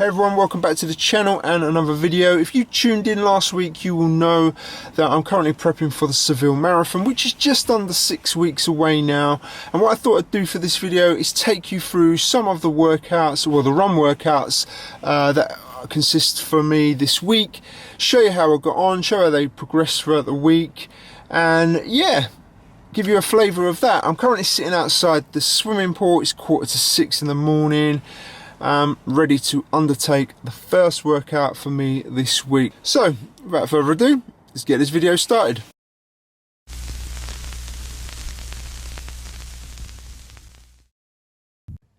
Hey everyone, welcome back to the channel and another video. If you tuned in last week, you will know that I'm currently prepping for the Seville Marathon, which is just under 6 weeks away now. And what I thought I'd do for this video is take you through some of the workouts, or the run workouts that consist for me this week, show you how I got on, show how they progressed throughout the week, and yeah, give you a flavour of that. I'm currently sitting outside the swimming pool. It's 5:45 in the morning. Ready to undertake the first workout for me this week. So without further ado, let's get this video started.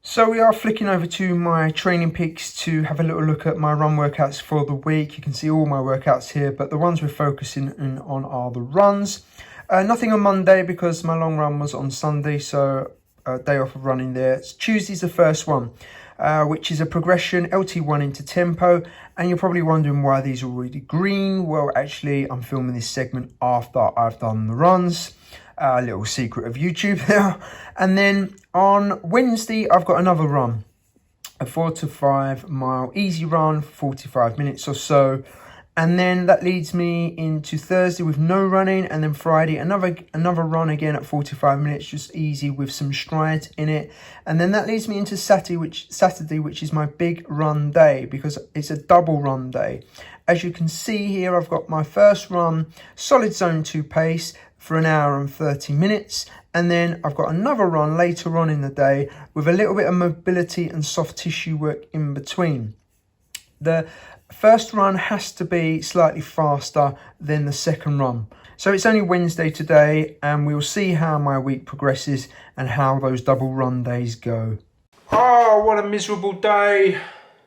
So we are flicking over to my training peaks to have a little look at my run workouts for the week. You can see all my workouts here, but the ones we're focusing on are the runs. Nothing on Monday because my long run was on Sunday, so a day off of running there. Tuesday's the first one, which is a progression LT1 into tempo. And you're probably wondering why these are already green. Well, actually, I'm filming this segment after I've done the runs. A little secret of YouTube there. And then on Wednesday, I've got another run, a 4 to 5 mile easy run, 45 minutes or so. And then that leads me into Thursday with no running, and then Friday another run again at 45 minutes, just easy with some strides in it. And then that leads me into Saturday, which is my big run day, because it's a double run day. As you can see here, I've got my first run, solid zone 2 pace for 1 hour and 30 minutes. And then I've got another run later on in the day with a little bit of mobility and soft tissue work in between. The first run has to be slightly faster than the second run. So it's only Wednesday today, and we'll see how my week progresses and how those double run days go. Oh, what a miserable day.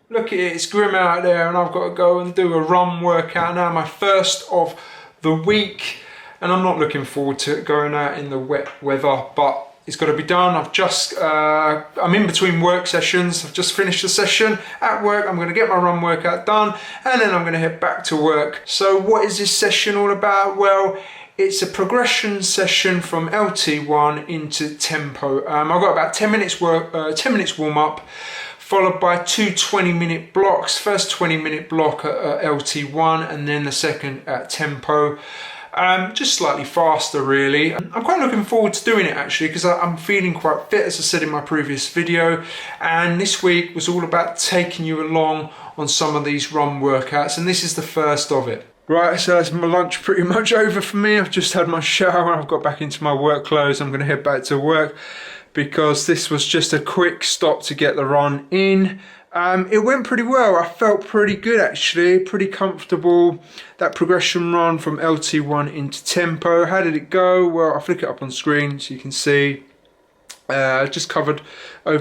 Look at it, it's grim out there, and I've got to go and do a run workout now, my first of the week. And I'm not looking forward to going out in the wet weather, but it's got to be done. I'm in between work sessions. I've just finished a session at work. I'm going to get my run workout done, and then I'm going to head back to work. So what is this session all about? Well, it's a progression session from LT1 into tempo. I've got about 10 minutes warm up, followed by 2 20-minute blocks. First 20-minute block at LT1, and then the second at tempo. Just slightly faster really. I'm quite looking forward to doing it actually, because I'm feeling quite fit, as I said in my previous video, and this week was all about taking you along on some of these run workouts, and this is the first of it. Right, so that's my lunch pretty much over for me. I've just had my shower, I've got back into my work clothes. I'm going to head back to work because this was just a quick stop to get the run in. It went pretty well. I felt pretty good actually, pretty comfortable. That progression run from LT1 into tempo. How did it go? Well, I'll flick it up on screen so you can see. Just covered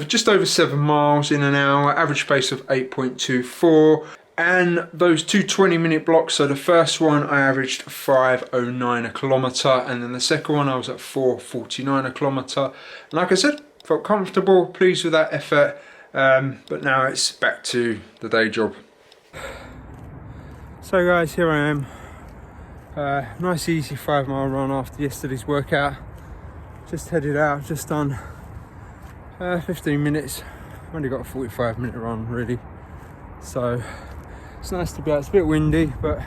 just over 7 miles in an hour, average pace of 8.24. And those 2 20-minute blocks, so the first one I averaged 5:09 a kilometre, and then the second one I was at 4:49 a kilometre. And like I said, felt comfortable, pleased with that effort. But now it's back to the day job. So guys, here I am. Nice easy 5 mile run after yesterday's workout. Just headed out, just done 15 minutes. Only got a 45-minute run really. So it's nice to be out. It's a bit windy, but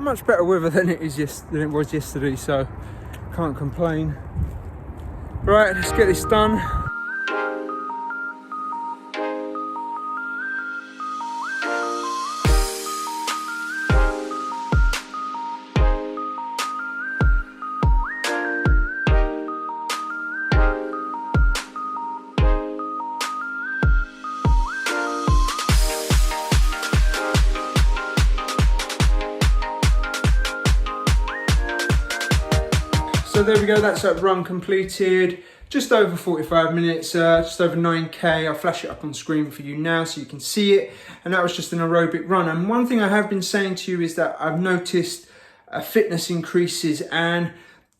much better weather than it was yesterday, so can't complain. Right, let's get this done. So there we go, that's that run completed. Just over 45 minutes, just over 9k. I'll flash it up on screen for you now so you can see it. And that was just an aerobic run. And one thing I have been saying to you is that I've noticed fitness increases, and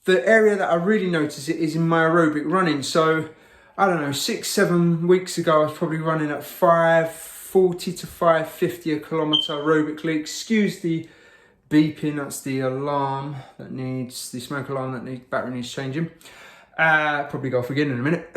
the area that I really notice it is in my aerobic running. So I don't know, 6-7 weeks ago I was probably running at 5:40 to 5:50 a kilometre aerobically. Excuse the beeping, that's the alarm that needs, the smoke alarm that battery needs changing. Probably go off again in a minute.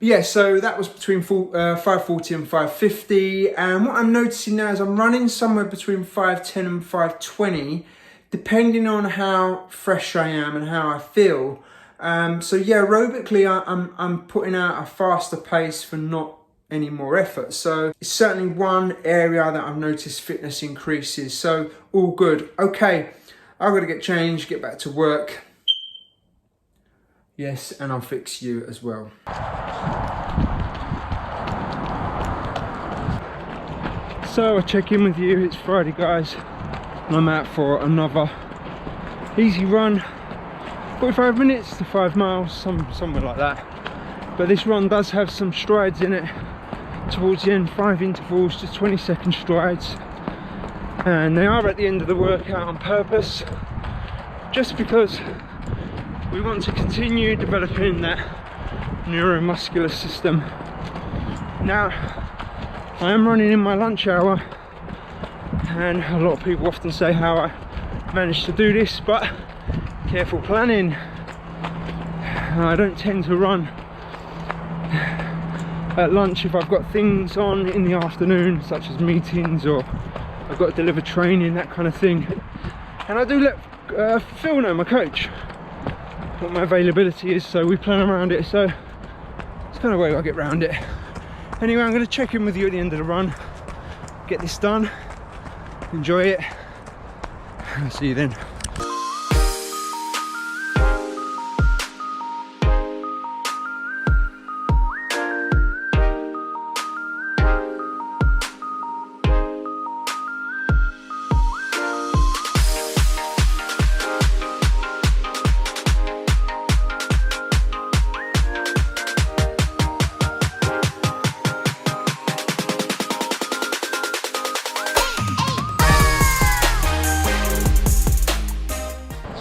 Yeah, so that was between 5:40 and 5:50, and what I'm noticing now is I'm running somewhere between 5:10 and 5:20, depending on how fresh I am and how I feel. So yeah, aerobically I'm putting out a faster pace for not any more effort. So it's certainly one area that I've noticed fitness increases. So all good. Okay, I've got to get changed, get back to work. Yes, and I'll fix you as well. So I check in with you, it's Friday guys, and I'm out for another easy run, 45 minutes to 5 miles, somewhere like that. But this run does have some strides in it towards the end, 5 intervals, just 20-second strides. And they are at the end of the workout on purpose, just because we want to continue developing that neuromuscular system. Now, I am running in my lunch hour, and a lot of people often say how I managed to do this, but careful planning. I don't tend to run at lunch if I've got things on in the afternoon, such as meetings, or I've got to deliver training, that kind of thing. And I do let Phil know, my coach, what my availability is, so we plan around it. So it's kind of the way I get around it. Anyway, I'm going to check in with you at the end of the run, get this done, enjoy it, and I'll see you then.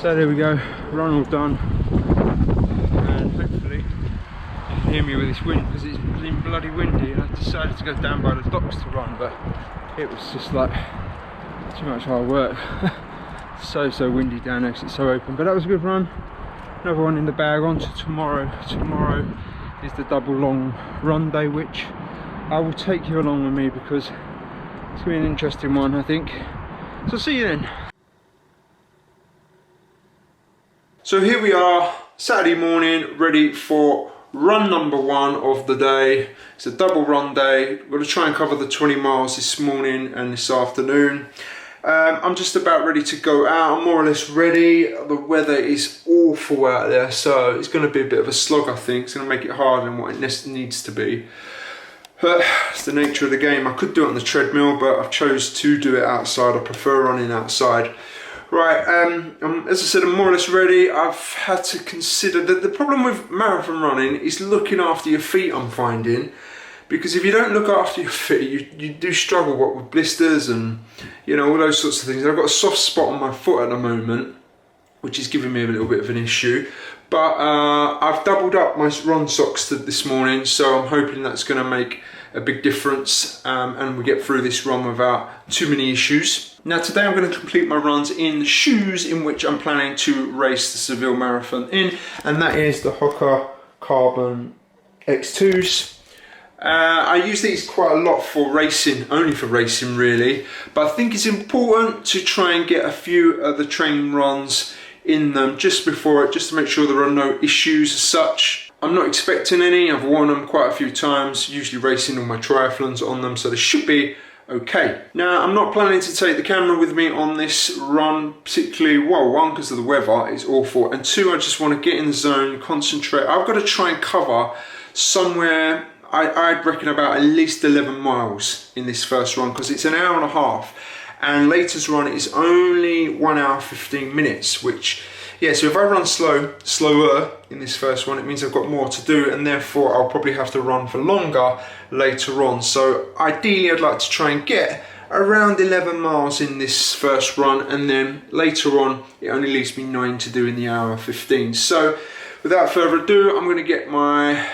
So there we go, run all done, and hopefully you can hear me with this wind, because it's been bloody windy, and I decided to go down by the docks to run, but it was just like too much hard work. so windy down there because it's so open. But that was a good run, another one in the bag. On to tomorrow. Tomorrow is the double long run day, which I will take you along with me because it's going to be an interesting one, I think. So see you then. So here we are, Saturday morning, ready for run number 1 of the day. It's a double run day. We're going to try and cover the 20 miles this morning and this afternoon. I'm just about ready to go out. I'm more or less ready. The weather is awful out there, so it's going to be a bit of a slog, I think. It's going to make it harder than what it needs to be. But it's the nature of the game. I could do it on the treadmill, but I've chose to do it outside. I prefer running outside. Right, as I said, I'm more or less ready. I've had to consider that the problem with marathon running is looking after your feet, I'm finding. Because if you don't look after your feet, you do struggle with blisters and, you know, all those sorts of things. I've got a soft spot on my foot at the moment, which is giving me a little bit of an issue. But I've doubled up my run socks this morning, so I'm hoping that's going to make a big difference and we get through this run without too many issues. Now today I'm going to complete my runs in the shoes in which I'm planning to race the Seville Marathon in, and that is the Hoka Carbon X2s. I use these quite a lot for racing, only for racing really, but I think it's important to try and get a few of the training runs in them just before it, just to make sure there are no issues as such. I'm not expecting any. I've worn them quite a few times, usually racing all my triathlons on them, so they should be okay. Now I'm not planning to take the camera with me on this run particularly, well, one, because of the weather is awful, and two, I just want to get in the zone, concentrate. I've got to try and cover somewhere, I'd reckon about at least 11 miles in this first run, because it's an hour and a half, and later's run is only 1 hour 15 minutes, which, yeah, so if I run slower in this first one, it means I've got more to do, and therefore I'll probably have to run for longer later on. So ideally I'd like to try and get around 11 miles in this first run, and then later on it only leaves me 9 to do in the hour 15. So without further ado, I'm going to get my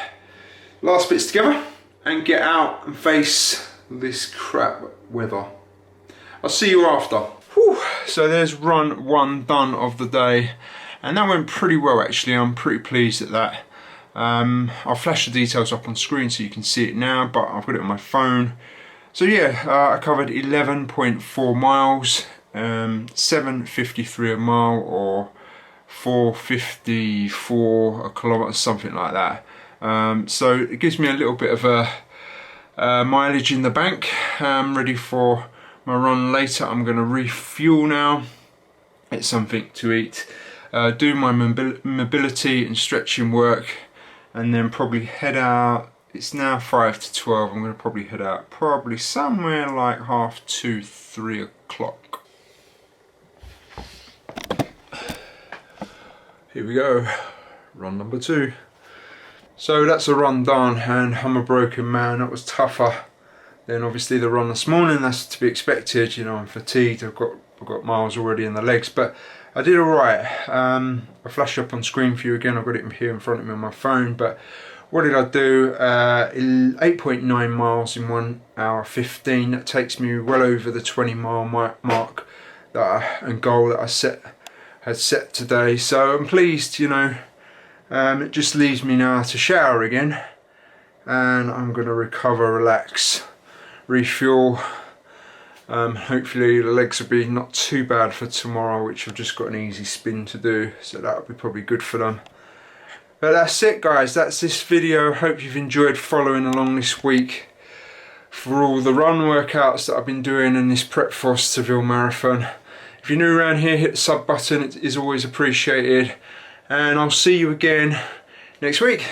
last bits together and get out and face this crap weather. I'll see you after. Whew. So there's run 1 done of the day, and that went pretty well actually. I'm pretty pleased at that. I'll flash the details up on screen so you can see it now, but I've got it on my phone. So yeah, I covered 11.4 miles, 7.53 a mile, or 4.54 a kilometre, something like that. So it gives me a little bit of a mileage in the bank. Ready for my run later. I'm going to refuel now, get something to eat, do my mobility and stretching work, and then probably head out. It's now 5 to 12. I'm going to probably head out probably somewhere like 2:30, 3 o'clock. Here we go, run number 2. So that's a run done, and I'm a broken man. That was tougher than obviously the run this morning. That's to be expected. You know, I'm fatigued. I've got miles already in the legs, but I did all right. I flash up on screen for you again. I've got it here in front of me on my phone. But what did I do? 8.9 miles in 1 hour 15. That takes me well over the 20-mile mark and goal that I had set today. So I'm pleased. You know, it just leaves me now to shower again, and I'm going to recover, relax, refuel. Hopefully the legs will be not too bad for tomorrow, which I've just got an easy spin to do, so that'll be probably good for them. But that's it, guys. That's this video. Hope you've enjoyed following along this week for all the run workouts that I've been doing in this prep for Seville Marathon. If you're new around here, hit the sub button. It is always appreciated, and I'll see you again next week.